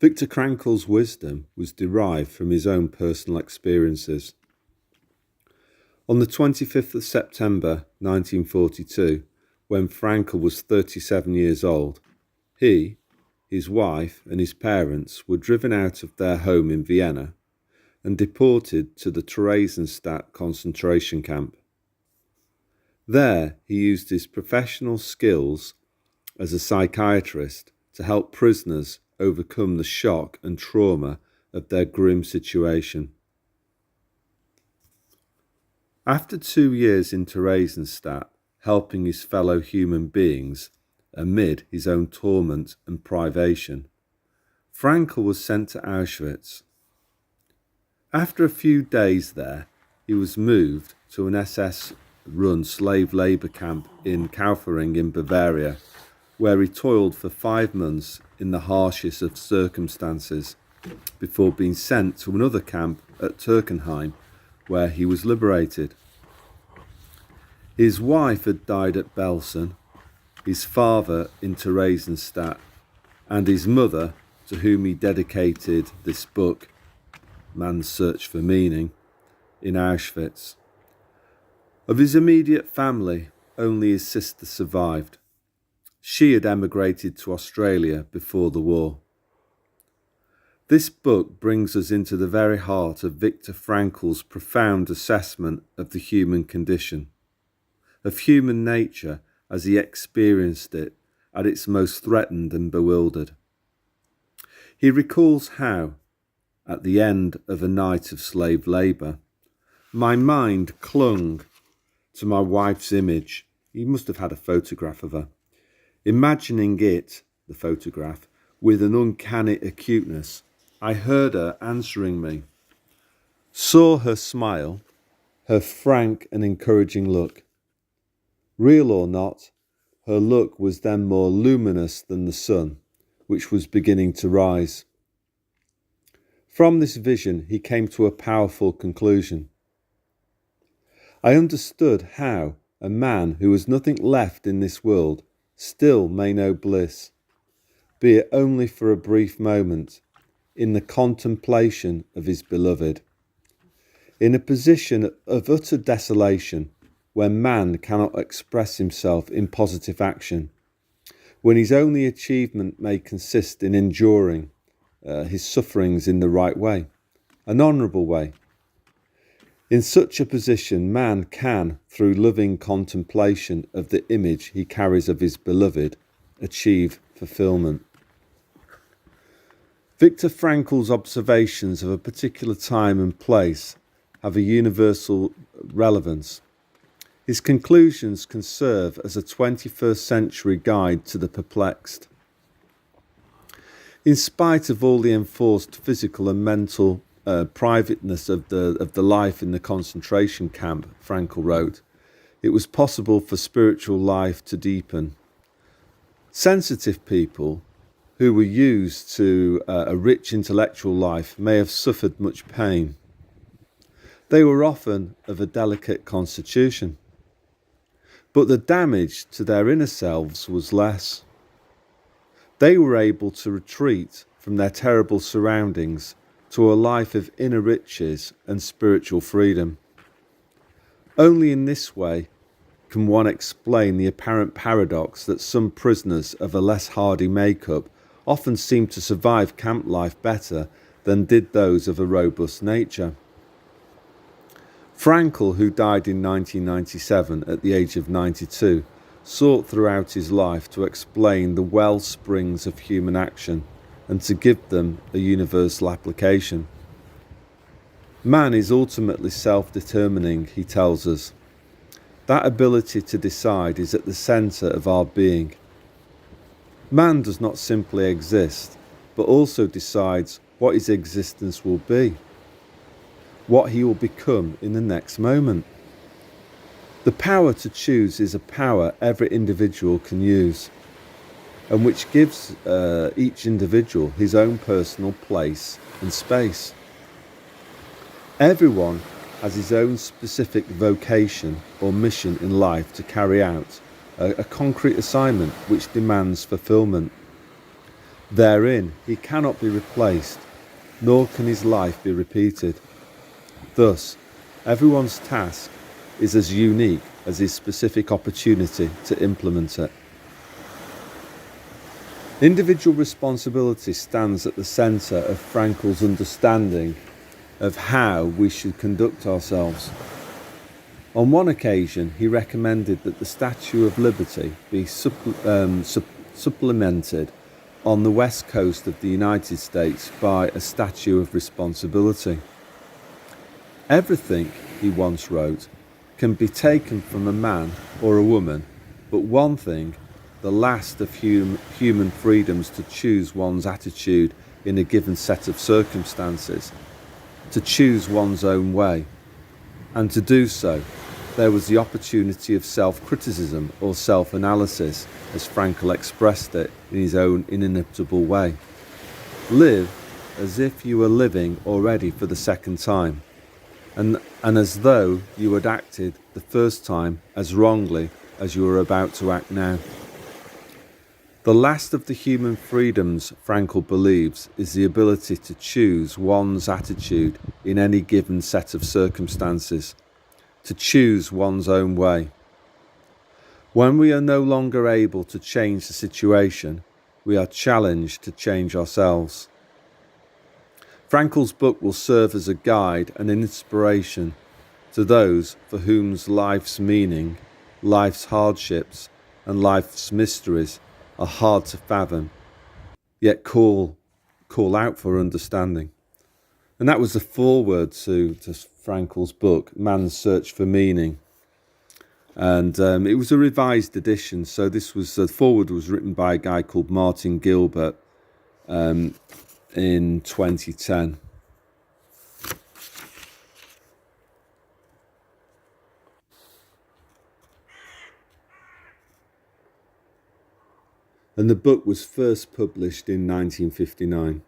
Viktor Frankl's wisdom was derived from his own personal experiences. On the 25th of September 1942, when Frankl was 37 years old, he, his wife and his parents were driven out of their home in Vienna and deported to the Theresienstadt concentration camp. There, he used his professional skills as a psychiatrist to help prisoners overcome the shock and trauma of their grim situation. After 2 years in Theresienstadt, helping his fellow human beings amid his own torment and privation, Frankl was sent to Auschwitz. After a few days there, he was moved to an SS-run slave labour camp in Kaufering in Bavaria, where he toiled for 5 months in the harshest of circumstances, before being sent to another camp at Turkenheim, where he was liberated. His wife had died at Belsen, his father in Theresienstadt, and his mother, to whom he dedicated this book, Man's Search for Meaning, in Auschwitz. Of his immediate family, only his sister survived. She had emigrated to Australia before the war. This book brings us into the very heart of Viktor Frankl's profound assessment of the human condition, of human nature as he experienced it at its most threatened and bewildered. He recalls how, at the end of a night of slave labour, my mind clung to my wife's image. He must have had a photograph of her. Imagining it, the photograph, with an uncanny acuteness, I heard her answering me, saw her smile, her frank and encouraging look. Real or not, her look was then more luminous than the sun, which was beginning to rise. From this vision, he came to a powerful conclusion. I understood how a man who has nothing left in this world still may know bliss, be it only for a brief moment, in the contemplation of his beloved. In a position of utter desolation, when man cannot express himself in positive action, when his only achievement may consist in enduring his sufferings in the right way, an honourable way. In such a position, man can, through loving contemplation of the image he carries of his beloved, achieve fulfilment. Viktor Frankl's observations of a particular time and place have a universal relevance. His conclusions can serve as a 21st century guide to the perplexed. In spite of all the enforced physical and mental privateness of the life in the concentration camp, Frankl wrote, it was possible for spiritual life to deepen. Sensitive people who were used to a rich intellectual life may have suffered much pain. They were often of a delicate constitution, but the damage to their inner selves was less. They were able to retreat from their terrible surroundings to a life of inner riches and spiritual freedom. Only in this way can one explain the apparent paradox that some prisoners of a less hardy makeup often seem to survive camp life better than did those of a robust nature. Frankl, who died in 1997 at the age of 92, sought throughout his life to explain the well springs of human action and to give them a universal application. Man is ultimately self-determining, he tells us. That ability to decide is at the centre of our being. Man does not simply exist, but also decides what his existence will be, what he will become in the next moment. The power to choose is a power every individual can use, and which gives each individual his own personal place and space. Everyone has his own specific vocation or mission in life to carry out, a concrete assignment which demands fulfilment. Therein he cannot be replaced, nor can his life be repeated. Thus, everyone's task is as unique as his specific opportunity to implement it. Individual responsibility stands at the centre of Frankl's understanding of how we should conduct ourselves. On one occasion, he recommended that the Statue of Liberty be supplemented on the west coast of the United States by a Statue of Responsibility. Everything, he once wrote, can be taken from a man or a woman, but one thing, the last of human freedoms to choose one's attitude in a given set of circumstances, to choose one's own way. And to do so, there was the opportunity of self-criticism or self-analysis, as Frankl expressed it in his own inimitable way. Live as if you were living already for the second time, and as though you had acted the first time as wrongly as you were about to act now. The last of the human freedoms, Frankl believes, is the ability to choose one's attitude in any given set of circumstances, to choose one's own way. When we are no longer able to change the situation, we are challenged to change ourselves. Frankl's book will serve as a guide and an inspiration to those for whom life's meaning, life's hardships, and life's mysteries are hard to fathom, yet call out for understanding. And that was the foreword to Frankl's book, Man's Search for Meaning. And it was a revised edition, so the foreword was written by a guy called Martin Gilbert in 2010. And the book was first published in 1959.